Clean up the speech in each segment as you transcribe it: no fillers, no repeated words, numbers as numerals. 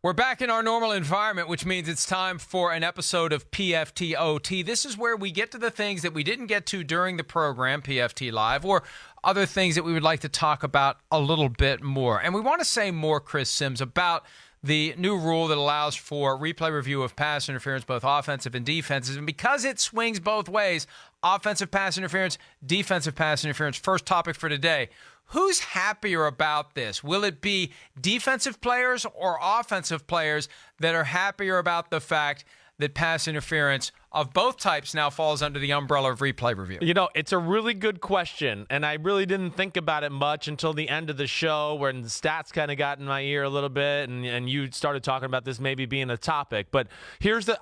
We're back in our normal environment, which means it's time for an episode of PFT OT. This is where we get to the things that we didn't get to during the program, PFT Live, or other things that we would like to talk about a little bit more. And we want to say more, Chris Simms, about the new rule that allows for replay review of pass interference, both offensive and defensive. And because it swings both ways, offensive pass interference, defensive pass interference, first topic for today. Who's happier about this? Will it be defensive players or offensive players that are happier about the fact that pass interference of both types now falls under the umbrella of replay review? You know, it's a really good question, and I really didn't think about it much until the end of the show when the stats kind of got in my ear a little bit, and you started talking about this maybe being a topic. But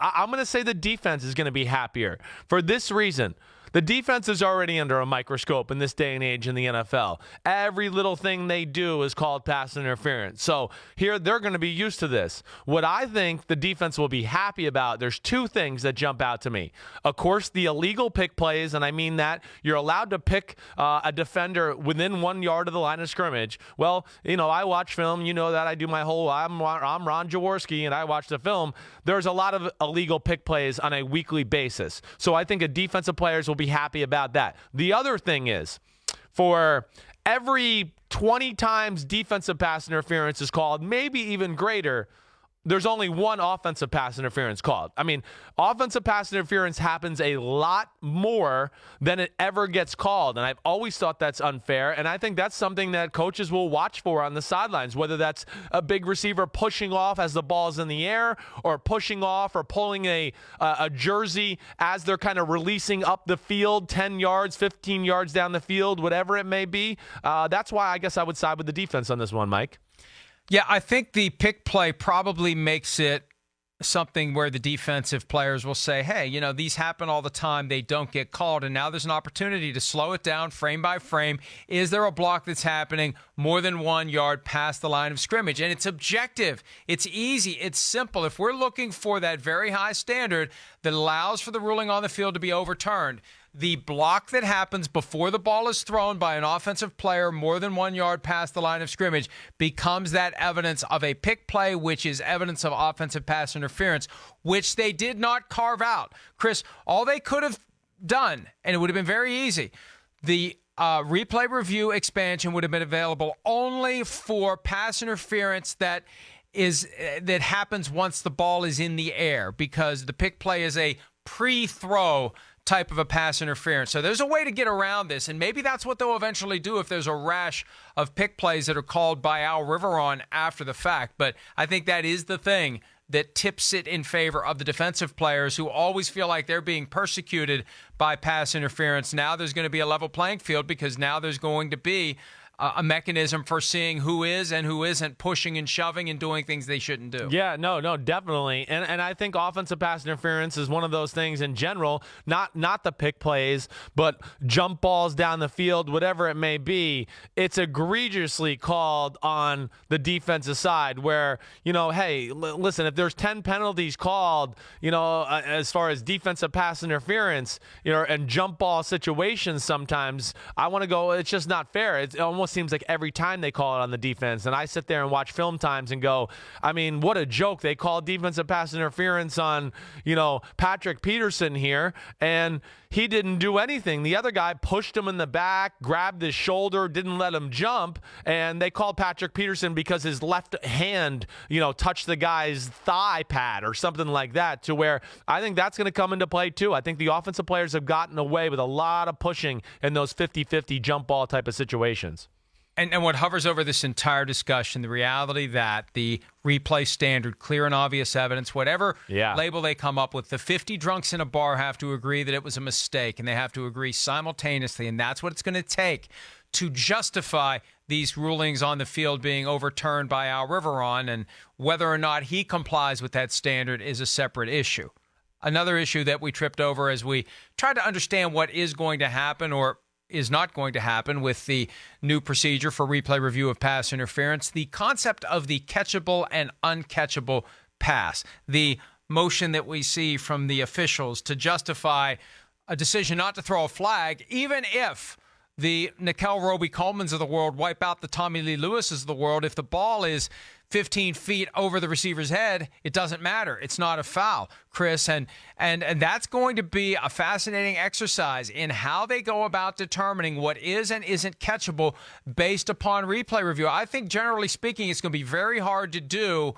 I'm going to say the defense is going to be happier for this reason. The defense is already under a microscope in this day and age in the NFL. Every little thing they do is called pass interference. So here they're going to be used to this. What I think the defense will be happy about, there's two things that jump out to me. Of course, the illegal pick plays, and I mean that you're allowed to pick a defender within 1 yard of the line of scrimmage. Well, you know, I watch film. You know that I do my whole, I'm Ron Jaworski, and I watch the film. There's a lot of illegal pick plays on a weekly basis. So I think defensive players will be happy about that. The other thing is, for every 20 times defensive pass interference is called, maybe even greater, there's only one offensive pass interference called. I mean, offensive pass interference happens a lot more than it ever gets called, and I've always thought that's unfair, and I think that's something that coaches will watch for on the sidelines, whether that's a big receiver pushing off as the ball's in the air, or pushing off or pulling a jersey as they're kind of releasing up the field 10 yards, 15 yards down the field, whatever it may be. That's why I guess I would side with the defense on this one, Mike. Yeah, I think the pick play probably makes it something where the defensive players will say, hey, you know, these happen all the time. They don't get called. And now there's an opportunity to slow it down frame by frame. Is there a block that's happening more than 1 yard past the line of scrimmage? And it's objective. It's easy. It's simple. If we're looking for that very high standard that allows for the ruling on the field to be overturned, the block that happens before the ball is thrown by an offensive player more than 1 yard past the line of scrimmage becomes that evidence of a pick play, which is evidence of offensive pass interference, which they did not carve out. Chris, all they could have done, and it would have been very easy, the replay review expansion would have been available only for pass interference that happens once the ball is in the air, because the pick play is a pre-throw type of a pass interference. So there's a way to get around this, and maybe that's what they'll eventually do if there's a rash of pick plays that are called by Al Riveron after the fact. But I think that is the thing that tips it in favor of the defensive players who always feel like they're being persecuted by pass interference. Now there's going to be a level playing field, because now there's going to be a mechanism for seeing who is and who isn't pushing and shoving and doing things they shouldn't do. Yeah, no, definitely. And I think offensive pass interference is one of those things in general, not the pick plays, but jump balls down the field, whatever it may be. It's egregiously called on the defensive side where, you know, hey, listen, if there's 10 penalties called, you know, as far as defensive pass interference, you know, and jump ball situations sometimes, I want to go, it's just not fair. It almost seems like every time they call it on the defense, and I sit there and watch film times and go, I mean, what a joke. They called defensive pass interference on, you know, Patrick Peterson here, and he didn't do anything. The other guy pushed him in the back, grabbed his shoulder, didn't let him jump, and they called Patrick Peterson because his left hand, you know, touched the guy's thigh pad or something like that, to where I think that's going to come into play too. I think the offensive players have gotten away with a lot of pushing in those 50-50 jump ball type of situations. And what hovers over this entire discussion, the reality that the replay standard, clear and obvious evidence, whatever label they come up with, the 50 drunks in a bar have to agree that it was a mistake, and they have to agree simultaneously, and that's what it's going to take to justify these rulings on the field being overturned by Al Riveron, and whether or not he complies with that standard is a separate issue. Another issue that we tripped over as we tried to understand what is going to happen or is not going to happen with the new procedure for replay review of pass interference, the concept of the catchable and uncatchable pass, the motion that we see from the officials to justify a decision not to throw a flag, even if the Nickel Roby-Colemans of the world wipe out the Tommy Lee Lewises of the world. If the ball is 15 feet over the receiver's head, it doesn't matter. It's not a foul, Chris. And that's going to be a fascinating exercise in how they go about determining what is and isn't catchable based upon replay review. I think, generally speaking, it's going to be very hard to do.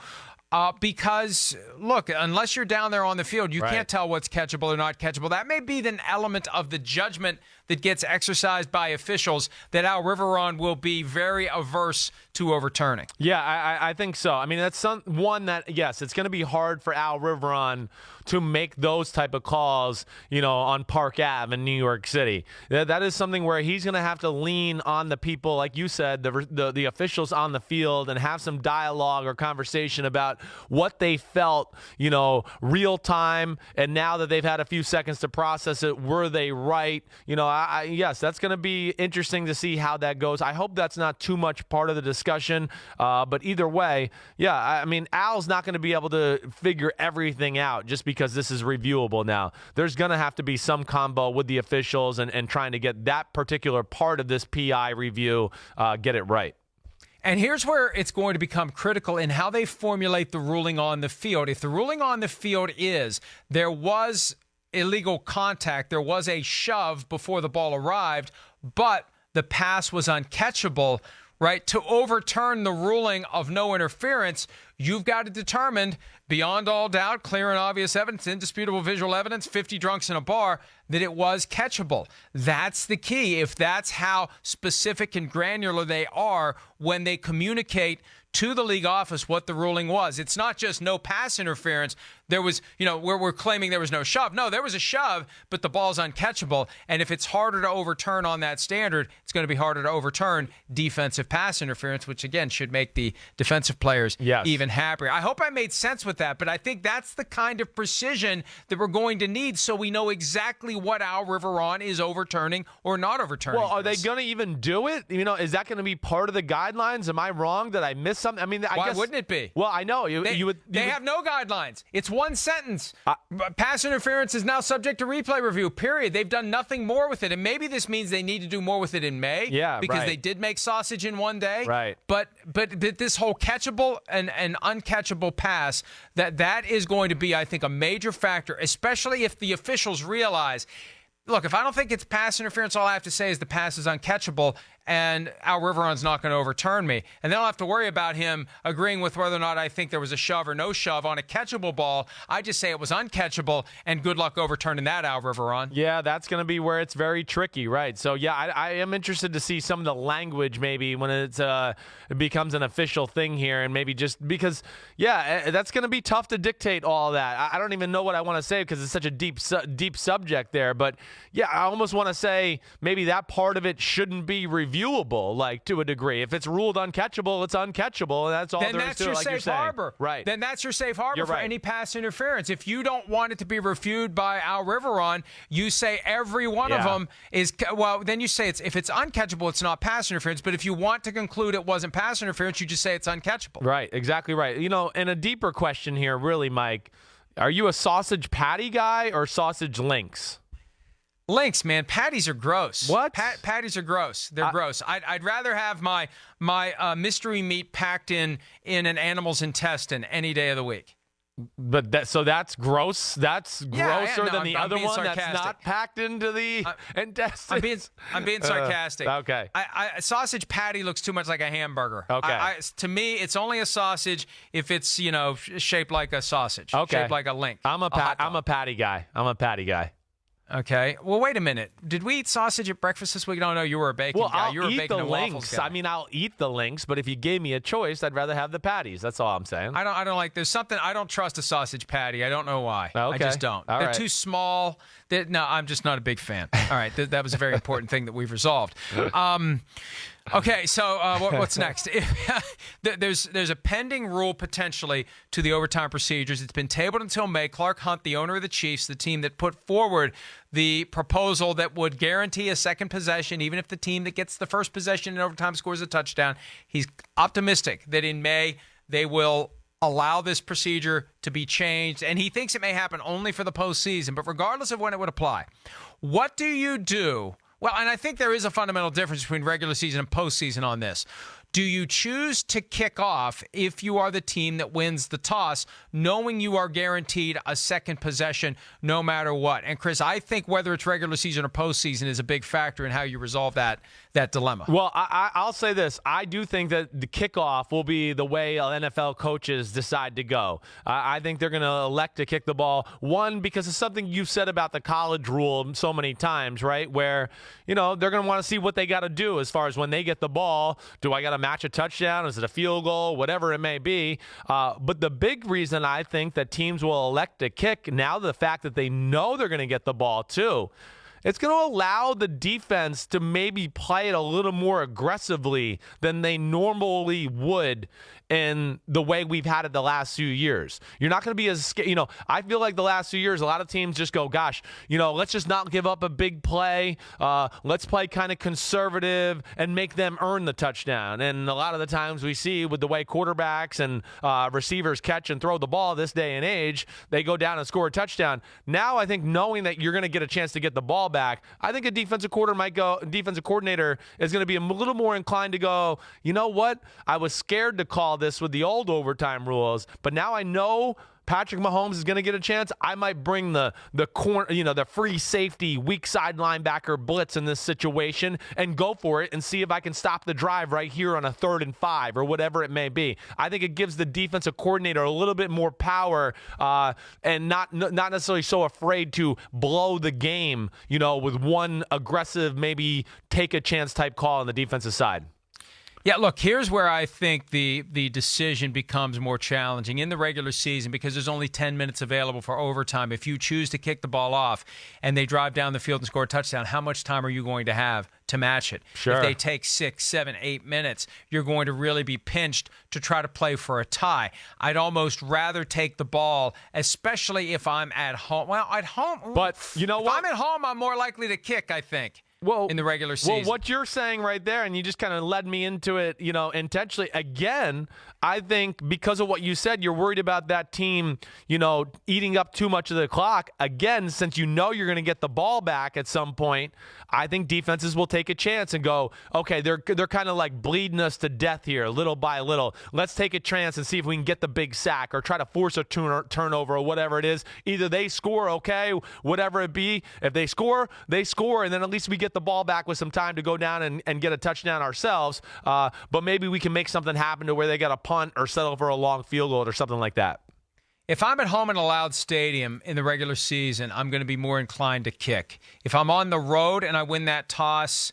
Because, look, unless you're down there on the field, you can't tell what's catchable or not catchable. That may be an element of the judgment that gets exercised by officials that Al Riveron will be very averse to overturning. Yeah, I think so. I mean, that's one that, yes, it's going to be hard for Al Riveron to make those type of calls, on Park Ave in New York City. That is something where he's going to have to lean on the people, like you said, the officials on the field, and have some dialogue or conversation about what they felt, real time, and now that they've had a few seconds to process it, were they right? Yes, that's going to be interesting to see how that goes. I hope that's not too much part of the discussion, but either way, yeah, I mean, Al's not going to be able to figure everything out just because this is reviewable now. There's going to have to be some combo with the officials and trying to get that particular part of this PI review, get it right. And here's where it's going to become critical in how they formulate the ruling on the field. If the ruling on the field is there was illegal contact, there was a shove before the ball arrived, but the pass was uncatchable, right? To overturn the ruling of no interference, you've got to determine beyond all doubt, clear and obvious evidence, indisputable visual evidence, 50 drunks in a bar, that it was catchable. That's the key. If that's how specific and granular they are when they communicate to the league office what the ruling was. It's not just no pass interference. There was, we're claiming there was no shove. No, there was a shove, but the ball's uncatchable. And if it's harder to overturn on that standard, it's going to be harder to overturn defensive pass interference, which, again, should make the defensive players even happier. I hope I made sense with that, but I think that's the kind of precision that we're going to need so we know exactly what Al Riveron is overturning or not overturning. Well, are they going to even do it? Is that going to be part of the guidelines? Am I wrong? Did I miss something? I mean, Why wouldn't it be? Well, I know. They have no guidelines. It's one sentence. Pass interference is now subject to replay review, period. They've done nothing more with it. And maybe this means they need to do more with it in May. Yeah, because they did make sausage in one day. Right. But this whole catchable and uncatchable pass, that is going to be, I think, a major factor, especially if the officials realize, look, if I don't think it's pass interference, all I have to say is the pass is uncatchable, and Al Riveron's not going to overturn me. And then I'll have to worry about him agreeing with whether or not I think there was a shove or no shove on a catchable ball. I just say it was uncatchable, and good luck overturning that, Al Riveron. Yeah, that's going to be where it's very tricky, right? So, yeah, I am interested to see some of the language maybe when it becomes an official thing here, and maybe just because, that's going to be tough to dictate all that. I don't even know what I want to say because it's such a deep subject there. But, yeah, I almost want to say maybe that part of it shouldn't be reviewable, like, to a degree. If it's ruled uncatchable, it's uncatchable, and that's all there is to it, like you're saying. Then that's your safe harbor. Right. Then that's your safe harbor for any pass interference. If you don't want it to be reviewed by Al Riveron, you say every one of them is, then you say if it's uncatchable, it's not pass interference. But if you want to conclude it wasn't pass interference, you just say it's uncatchable. Right, exactly right. And a deeper question here, really, Mike, are you a sausage patty guy or sausage links? Links, man. Patties are gross. What? Patties are gross. They're gross. I'd rather have my mystery meat packed in an animal's intestine any day of the week. But that's gross. That's grosser than the other one sarcastic. That's not packed into the intestines. I'm being sarcastic. Okay. A sausage patty looks too much like a hamburger. Okay. To me, it's only a sausage if it's shaped like a sausage. Okay. Shaped like a link. I'm a patty guy. Okay. Well, wait a minute. Did we eat sausage at breakfast this week? No, you were a bacon guy. You were a bacon and waffles guy. I mean, I'll eat the links, but if you gave me a choice, I'd rather have the patties. That's all I'm saying. I don't like. There's something I don't trust a sausage patty. I don't know why. Okay. I just don't. They're too small. No, I'm just not a big fan. All right. That was a very important thing that we've resolved. Okay, so what's next? There's a pending rule potentially to the overtime procedures. It's been tabled until May. Clark Hunt, the owner of the Chiefs, the team that put forward the proposal that would guarantee a second possession, even if the team that gets the first possession in overtime scores a touchdown. He's optimistic that in May they will allow this procedure to be changed, and he thinks it may happen only for the postseason. But regardless of when it would apply, what do you do Well, and I think there is a fundamental difference between regular season and postseason on this. Do you choose to kick off if you are the team that wins the toss, knowing you are guaranteed a second possession no matter what? And, Chris, I think whether it's regular season or postseason is a big factor in how you resolve that dilemma. Well, I'll say this. I do think that the kickoff will be the way NFL coaches decide to go. I think they're going to elect to kick the ball, one, because of something you've said about the college rule so many times, right, where, they're going to want to see what they got to do as far as when they get the ball. Do I got to match a touchdown? Is it a field goal? Whatever it may be. But the big reason I think that teams will elect to kick, now the fact that they know they're going to get the ball too, it's going to allow the defense to maybe play it a little more aggressively than they normally would in the way we've had it the last few years. You're not going to be as scared. I feel like the last few years, a lot of teams just go, gosh, let's just not give up a big play. Let's play kind of conservative and make them earn the touchdown. And a lot of the times we see with the way quarterbacks and receivers catch and throw the ball this day and age, they go down and score a touchdown. Now I think knowing that you're going to get a chance to get the ball back, I think a defensive coordinator is going to be a little more inclined to go, you know what? I was scared to call this with the old overtime rules, but now I know Patrick Mahomes is going to get a chance. I might bring the corner, the free safety, weak side linebacker blitz in this situation and go for it and see if I can stop the drive right here on a 3rd and 5 or whatever it may be. I think it gives the defensive coordinator a little bit more power and not necessarily so afraid to blow the game, with one aggressive, maybe take a chance type call on the defensive side. Yeah, look, here's where I think the decision becomes more challenging in the regular season because there's only 10 minutes available for overtime. If you choose to kick the ball off and they drive down the field and score a touchdown, how much time are you going to have to match it? Sure. If they take 6, 7, 8 minutes, you're going to really be pinched to try to play for a tie. I'd almost rather take the ball, especially if I'm at home. Well, at home, but you know what? If I'm at home, I'm more likely to kick, I think. In the regular season. Well, what you're saying right there, and you just kind of led me into it, intentionally. Again, I think because of what you said, you're worried about that team, eating up too much of the clock. Again, since you're going to get the ball back at some point, I think defenses will take a chance and go, okay, they're kind of like bleeding us to death here, little by little. Let's take a chance and see if we can get the big sack or try to force a turnover or whatever it is. Either they score, okay, whatever it be. If they score, and then at least we get the ball back with some time to go down and get a touchdown ourselves. But maybe we can make something happen to where they got a punt or settle for a long field goal or something like that. If I'm at home in a loud stadium in the regular season, I'm going to be more inclined to kick. If I'm on the road and I win that toss,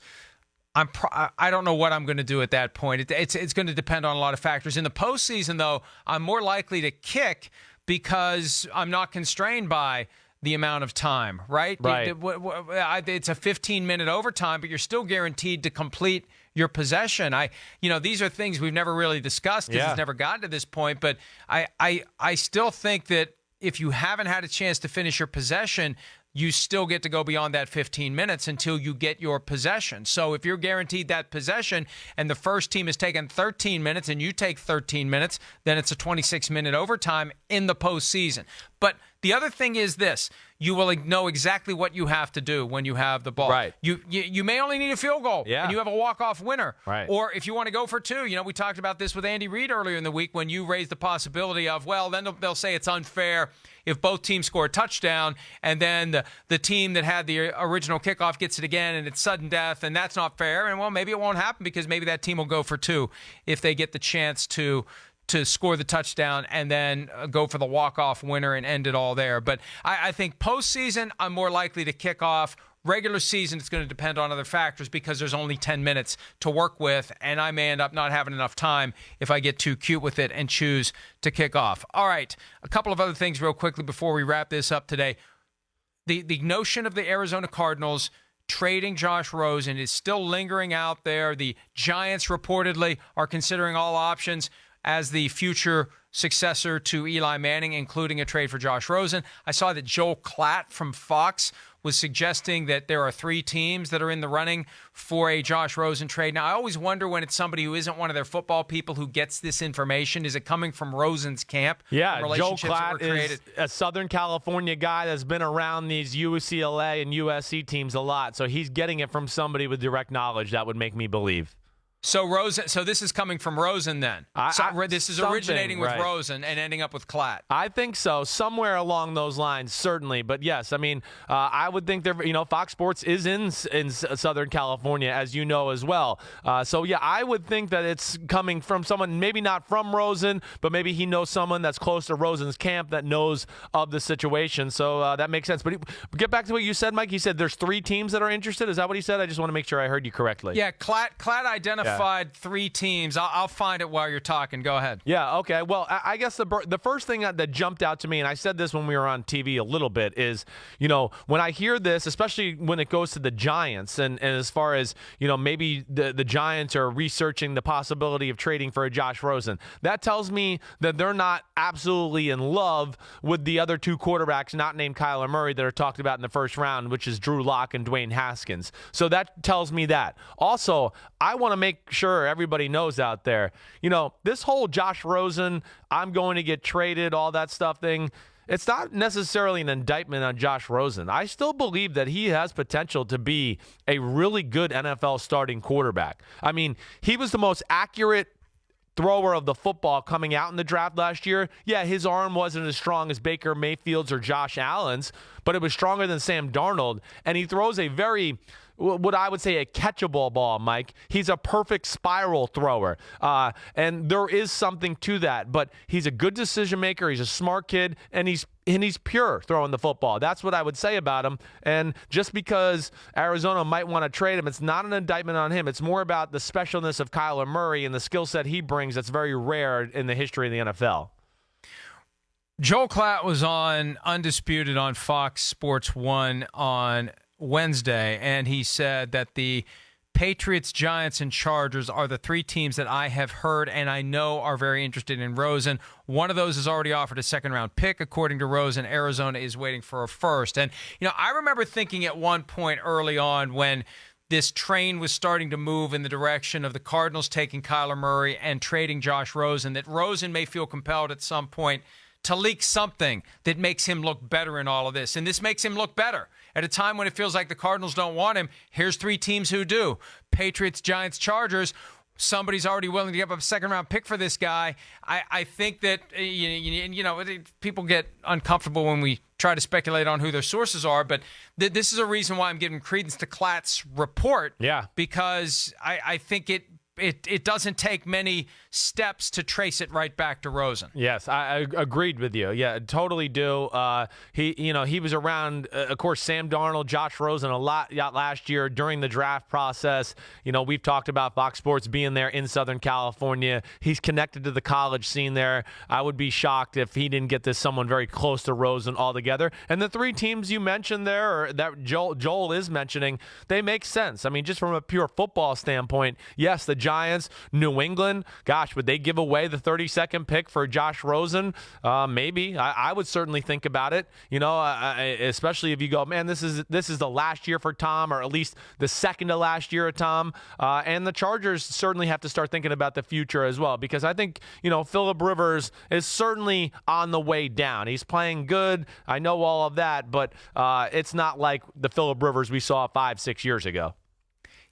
I don't know what I'm going to do at that point. It's going to depend on a lot of factors. In the postseason, though, I'm more likely to kick because I'm not constrained by the amount of time, right? Right. It's a 15-minute overtime, but you're still guaranteed to complete your possession. These are things we've never really discussed because it's never gotten to this point, but I still think that if you haven't had a chance to finish your possession, you still get to go beyond that 15 minutes until you get your possession. So if you're guaranteed that possession and the first team has taken 13 minutes and you take 13 minutes, then it's a 26-minute overtime in the postseason. But the other thing is this. You will know exactly what you have to do when you have the ball. Right. You may only need a field goal, and you have a walk-off winner. Right. Or if you want to go for 2, we talked about this with Andy Reid earlier in the week when you raised the possibility of, well, then they'll say it's unfair if both teams score a touchdown and then the team that had the original kickoff gets it again and it's sudden death, and that's not fair. And, well, maybe it won't happen because maybe that team will go for 2 if they get the chance to score the touchdown and then go for the walk-off winner and end it all there. But I think postseason, I'm more likely to kick off. Regular season, it's going to depend on other factors because there's only 10 minutes to work with, and I may end up not having enough time if I get too cute with it and choose to kick off. All right, a couple of other things real quickly before we wrap this up today. The notion of the Arizona Cardinals trading Josh Rosen is still lingering out there. The Giants reportedly are considering all options as the future successor to Eli Manning, including a trade for Josh Rosen. I saw that Joel Klatt from Fox was suggesting that there are 3 teams that are in the running for a Josh Rosen trade. Now, I always wonder when it's somebody who isn't one of their football people who gets this information. Is it coming from Rosen's camp? Yeah, Joel Klatt is a Southern California guy that's been around these UCLA and USC teams a lot, so he's getting it from somebody with direct knowledge. That would make me believe. So Rosen. So this is coming from Rosen then. This is originating with Rosen and ending up with Klatt. I think so, somewhere along those lines, certainly. But yes, I mean, I would think Fox Sports is in Southern California, as you know as well. So yeah, I would think that it's coming from someone, maybe not from Rosen, but maybe he knows someone that's close to Rosen's camp that knows of the situation. So that makes sense. But get back to what you said, Mike. You said there's 3 teams that are interested. Is that what he said? I just want to make sure I heard you correctly. Yeah, Klatt identified 3 teams. I'll find it while you're talking. Go ahead. Yeah, okay. Well, I guess the first thing that jumped out to me, and I said this when we were on TV a little bit, is, when I hear this, especially when it goes to the Giants, and as far as, maybe the Giants are researching the possibility of trading for a Josh Rosen, that tells me that they're not absolutely in love with the other 2 quarterbacks not named Kyler Murray that are talked about in the first round, which is Drew Lock and Dwayne Haskins. So that tells me that. Also, I want to make sure everybody knows out there, this whole Josh Rosen, I'm going to get traded, all that stuff thing, it's not necessarily an indictment on Josh Rosen. I still believe that he has potential to be a really good NFL starting quarterback. I mean, he was the most accurate thrower of the football coming out in the draft last year. Yeah, his arm wasn't as strong as Baker Mayfield's or Josh Allen's, but it was stronger than Sam Darnold, and he throws a very, what I would say, a catchable ball, Mike. He's a perfect spiral thrower, and there is something to that, but he's a good decision maker. He's a smart kid, and he's pure throwing the football. That's what I would say about him. And just because Arizona might want to trade him, it's not an indictment on him. It's more about the specialness of Kyler Murray and the skill set he brings that's very rare in the history of the NFL. Joel Klatt was on Undisputed on Fox Sports 1 on Wednesday, and he said that the Patriots, Giants, and Chargers are the 3 teams that I have heard and I know are very interested in Rosen. One of those has already offered a second-round pick, according to Rosen. Arizona is waiting for a first. And, I remember thinking at one point early on when this train was starting to move in the direction of the Cardinals taking Kyler Murray and trading Josh Rosen, that Rosen may feel compelled at some point to leak something that makes him look better in all of this. And this makes him look better. At a time when it feels like the Cardinals don't want him, here's 3 teams who do. Patriots, Giants, Chargers. Somebody's already willing to give up a second-round pick for this guy. I think that, people get uncomfortable when we try to speculate on who their sources are, but this is a reason why I'm giving credence to Klatt's report. Yeah. Because I think it doesn't take many steps to trace it right back to Rosen. Yes, I agreed with you. Yeah, totally do. He was around, of course, Sam Darnold, Josh Rosen a lot last year during the draft process. We've talked about Fox Sports being there in Southern California. He's connected to the college scene there. I would be shocked if he didn't get someone very close to Rosen altogether. And the 3 teams you mentioned there, or that Joel is mentioning, they make sense. I mean, just from a pure football standpoint, yes, the Giants, New England, gosh, would they give away the 32nd pick for Josh Rosen? Maybe. I would certainly think about it. Especially if you go, man, this is the last year for Tom, or at least the second to last year of Tom. And the Chargers certainly have to start thinking about the future as well, because I think Phillip Rivers is certainly on the way down. He's playing good. I know all of that, but it's not like the Phillip Rivers we saw 5-6 years ago.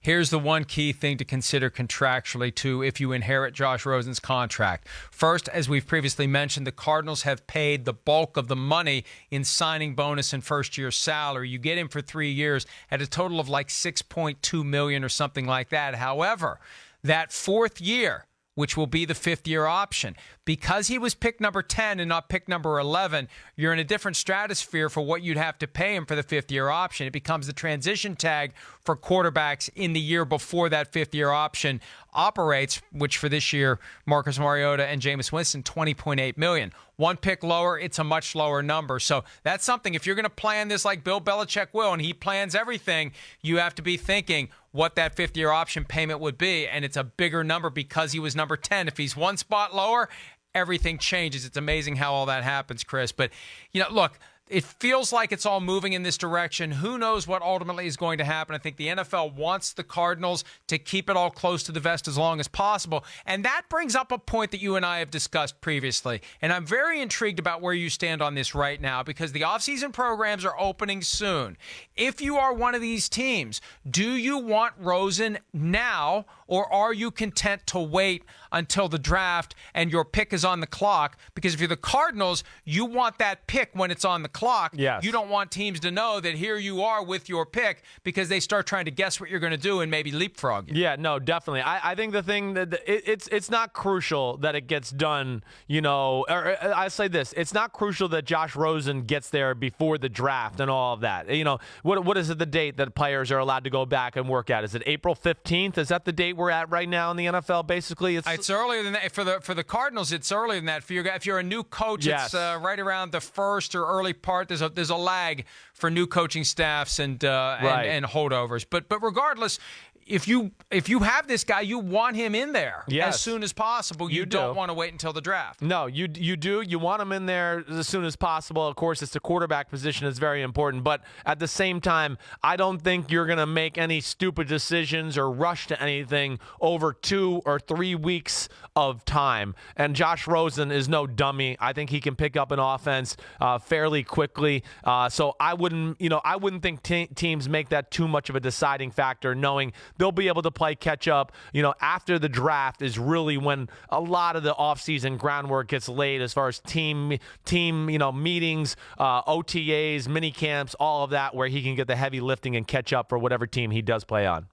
Here's the one key thing to consider contractually, too, if you inherit Josh Rosen's contract. First, as we've previously mentioned, the Cardinals have paid the bulk of the money in signing bonus and first-year salary. You get him for 3 years at a total of like $6.2 million or something like that. However, that 4th year, which will be the 5th-year option, because he was pick number 10 and not pick number 11, you're in a different stratosphere for what you'd have to pay him for the 5th-year option. It becomes the transition tag for quarterbacks in the year before that 5th-year option operates, which for this year, Marcus Mariota and Jameis Winston, $20.8 million. 1 pick lower, it's a much lower number. So that's something, if you're going to plan this like Bill Belichick will, and he plans everything, you have to be thinking what that 5th-year option payment would be, and it's a bigger number because he was number 10. If he's 1 spot lower, everything changes. It's amazing how all that happens, Chris. But, look, it feels like it's all moving in this direction. Who knows what ultimately is going to happen? I think the NFL wants the Cardinals to keep it all close to the vest as long as possible. And that brings up a point that you and I have discussed previously. And I'm very intrigued about where you stand on this right now, because the offseason programs are opening soon. If you are one of these teams, do you want Rosen now, or are you content to wait until the draft and your pick is on the clock? Because if you're the Cardinals, you want that pick when it's on the clock. Yes. You don't want teams to know that here you are with your pick, because they start trying to guess what you're going to do and maybe leapfrog you. Yeah, no, definitely. I think the thing that it's not crucial that it gets done, or I say this, it's not crucial that Josh Rosen gets there before the draft and all of that. What is it, the date that players are allowed to go back and work at? Is it April 15th? Is that the date we're at right now in the NFL? Basically, it's earlier than that. For the Cardinals, it's earlier than that. If you're a new coach, yes. It's right around the first or early part. There's a lag for new coaching staffs and holdovers. But regardless, if you have this guy, you want him in there yes. as soon as possible. You don't want to wait until the draft. No, you do. You want him in there as soon as possible. Of course, it's the quarterback position is very important. But at the same time, I don't think you're going to make any stupid decisions or rush to anything over 2 or 3 weeks of time. And Josh Rosen is no dummy. I think he can pick up an offense fairly quickly. So I wouldn't think teams make that too much of a deciding factor, knowing they'll be able to play catch up. After the draft is really when a lot of the offseason groundwork gets laid as far as team meetings, OTAs, mini camps, all of that, where he can get the heavy lifting and catch up for whatever team he does play on.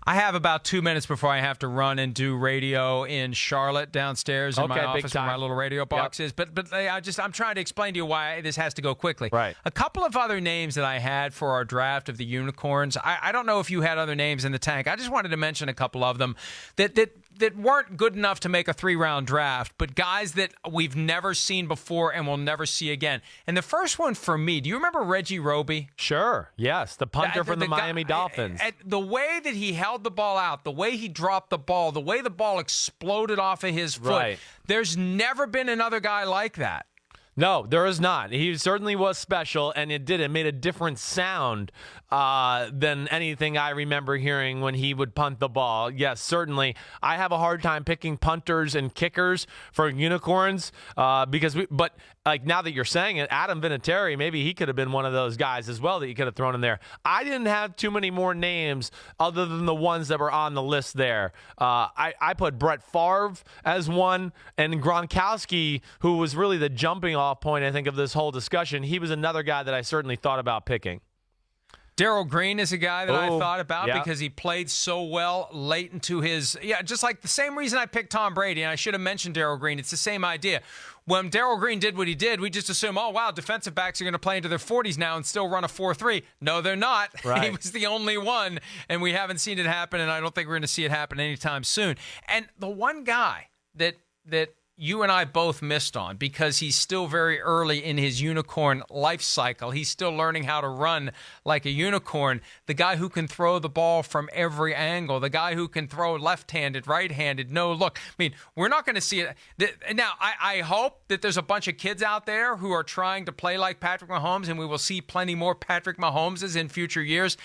I have about 2 minutes before I have to run and do radio in Charlotte downstairs in my office where my little radio box is. But I'm trying to explain to you why this has to go quickly. Right. A couple of other names that I had for our draft of the Unicorns. I don't know if you had other names in the tank. I just wanted to mention a couple of them that weren't good enough to make a 3-round draft, but guys that we've never seen before and will never see again. And the first one for me, do you remember Reggie Roby? Sure. Yes, the punter from the Miami Dolphins. The way that he held the ball out, the way he dropped the ball, the way the ball exploded off of his foot. Right. There's never been another guy like that. No, there is not. He certainly was special, and it made a different sound than anything I remember hearing when he would punt the ball. Yes, certainly. I have a hard time picking punters and kickers for Unicorns but now that you're saying it, Adam Vinatieri, maybe he could have been one of those guys as well that you could have thrown in there. I didn't have too many more names other than the ones that were on the list there. I put Brett Favre as one, and Gronkowski, who was really the jumping off point, I think, of this whole discussion. He was another guy that I certainly thought about picking. Darrell Green is a guy that I thought about because he played so well late into his just like the same reason I picked Tom Brady, and I should have mentioned Darrell Green. It's the same idea. When Darrell Green did what he did, we just assume, oh, wow, defensive backs are going to play into their 40s now and still run a 4.3. No, they're not. Right. He was the only one, and we haven't seen it happen, and I don't think we're going to see it happen anytime soon. And the one guy that you and I both missed on, because he's still very early in his unicorn life cycle. He's still learning how to run like a unicorn. The guy who can throw the ball from every angle. The guy who can throw left-handed, right-handed, no look. I mean, we're not going to see it. Now, I hope that there's a bunch of kids out there who are trying to play like Patrick Mahomes, and we will see plenty more Patrick Mahomeses in future years.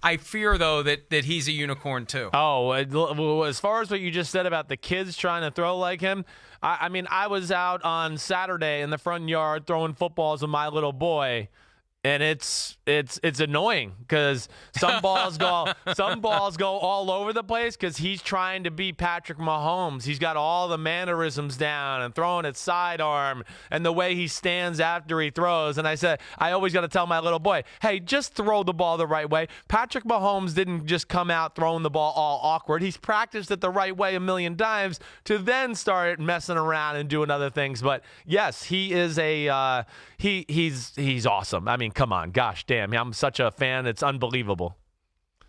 I fear, though, that he's a unicorn, too. Oh, as far as what you just said about the kids trying to throw like him, I mean, I was out on Saturday in the front yard throwing footballs with my little boy, and it's annoying because some balls go all over the place because he's trying to be Patrick Mahomes. He's got all the mannerisms down and throwing it sidearm and the way he stands after he throws. And I always got to tell my little boy, hey, just throw the ball the right way. Patrick Mahomes didn't just come out throwing the ball all awkward. He's practiced it the right way a million times to then start messing around and doing other things. But yes, he is he's awesome. I mean, come on, gosh damn, I'm such a fan. It's unbelievable.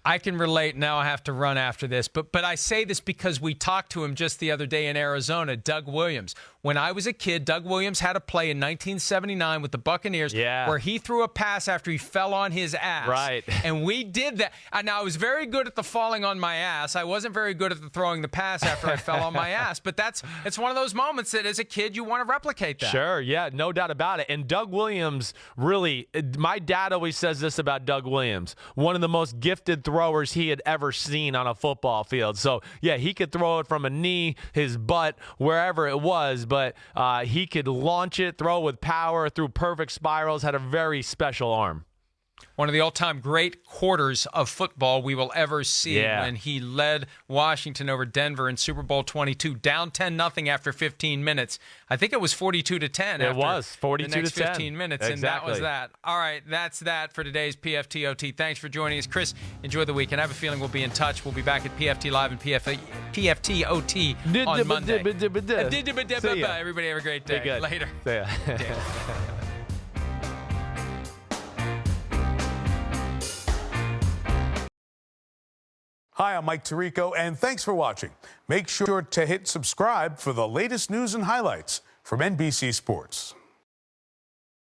I can relate. Now I have to run after this, but I say this because we talked to him just the other day in Arizona, Doug Williams. when I was a kid, Doug Williams had a play in 1979 with the Buccaneers where he threw a pass after he fell on his ass. Right. And we did that. Now, I was very good at the falling on my ass. I wasn't very good at the throwing the pass after I fell on my ass. But it's one of those moments that as a kid, you want to replicate that. Sure, yeah, no doubt about it. And Doug Williams, really, my dad always says this about Doug Williams, one of the most gifted throwers he had ever seen on a football field. So, yeah, he could throw it from a knee, his butt, wherever it was, but he could launch it, throw with power, through perfect spirals, had a very special arm. One of the all-time great quarters of football we will ever see when he led Washington over Denver in Super Bowl 22, down 10-0 after 15 minutes. I think it was 42-10. It was 42-10. The next 15 minutes, exactly. And that was that. All right, that's that for today's PFT OT. Thanks for joining us, Chris. Enjoy the weekend. I have a feeling we'll be in touch. We'll be back at PFT Live and PFT OT on Monday. Everybody have a great day. Later. See ya. Hi, I'm Mike Tirico, and thanks for watching. Make sure to hit subscribe for the latest news and highlights from NBC Sports.